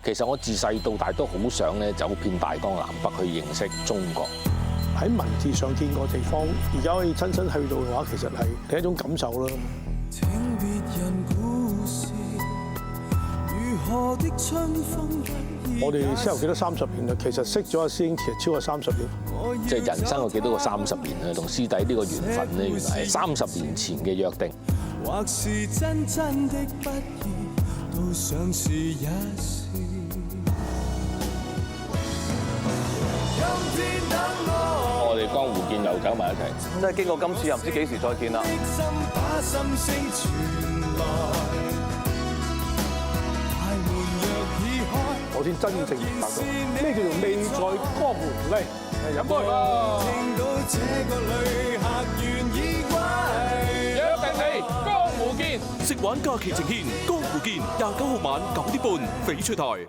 其實我自細到大都好想咧走遍大江南北去認識中國。喺文字上見過地方，而家可以親身去到嘅話，其實係另一種感受啦。我哋先有幾多30年啦，其實識咗阿師兄其實超過30年。即係人生有幾多個30年啊？同師弟呢個緣分咧，原來係30年前嘅約定。或是真真的不易，都想試一試。我哋江湖見又走埋一齊，真係經過今次又唔知幾時再見啦。我先真正明白到咩叫做未在江湖嚟，飲杯。約定你江湖見，食玩假期呈現江湖見，29號晚9點半翡翠台。